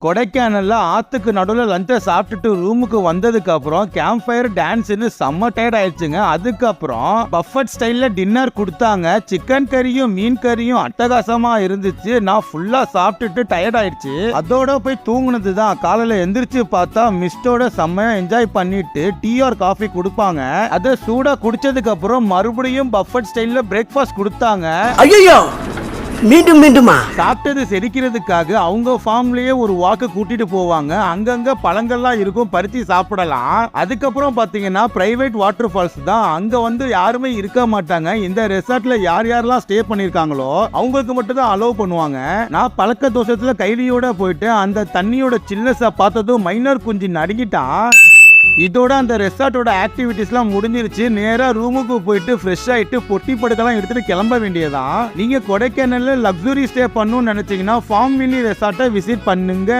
கொடைக்கானல்ல ஆத்துக்கு நடுவில் லஞ்சை சாப்பிட்டுட்டு ரூமுக்கு வந்ததுக்கு அப்புறம் கேம்ப் ஃபயர் டான்ஸ்னு செம்ம டயர்ட் ஆயிடுச்சுங்க. அதுக்கப்புறம் பஃபட் ஸ்டைல்ல டின்னர் கொடுத்தாங்க. சிக்கன் கறியும் மீன் கறியும் அட்டகாசமா இருந்துச்சு. நான் ஃபுல்லா சாப்பிட்டுட்டு டயர்ட் ஆயிடுச்சு. அதோட போய் தூங்குனது தான். காலையில எந்திரிச்சு பார்த்தா மிஸ்டோட செம்மையா என்ஜாய் பண்ணிட்டு டீ ஆர் காஃபி கொடுப்பாங்க. அதை சூடா குடிச்சதுக்கு அப்புறம் மறுபடியும் பஃபட் ஸ்டைல்ல பிரேக்ஃபாஸ்ட் கொடுத்தாங்க. ஐயோ மீண்டும் மீண்டுமா சாப்பிட்டது செரிக்கிறதுக்காக அவங்க ஃபார்ம்லயே ஒரு வாக்கு கூட்டிட்டு போவாங்க. அங்கங்க பழங்கள்லாம் இருக்கும், பறிச்சு சாப்பிடலாம். அதுக்கப்புறம் பாத்தீங்கன்னா பிரைவேட் வாட்டர் ஃபால்ஸ் தான். அங்க வந்து யாருமே இருக்க மாட்டாங்க. இந்த ரெசார்ட்ல யார் யாரெல்லாம் ஸ்டே பண்ணிருக்காங்களோ அவங்களுக்கு மட்டும் தான் அலோவ் பண்ணுவாங்க. நான் பழக்க தோஷத்துல கைலியோட போயிட்டு அந்த தண்ணியோட சில்னஸை பார்த்ததும் மைனர் குஞ்சு நடுங்கிட்டான். இதோட அந்த ரெசார்ட்டோட ஆக்டிவிட்டிஸ்லாம் முடிஞ்சிருச்சு. நேரா ரூமுக்கு போயிட்டு ஃப்ரெஷ் ஆயிட்டு பொட்டி படுக்கலாம் எடுத்துட்டு கிளம்ப வேண்டியதான். நீங்க கொடைக்கானல்ல லக்ஸுரி ஸ்டே பண்ணணும்னு நினைச்சீங்கன்னா ஃபார்ம் வில்லி ரெசார்ட்டை விசிட் பண்ணுங்க.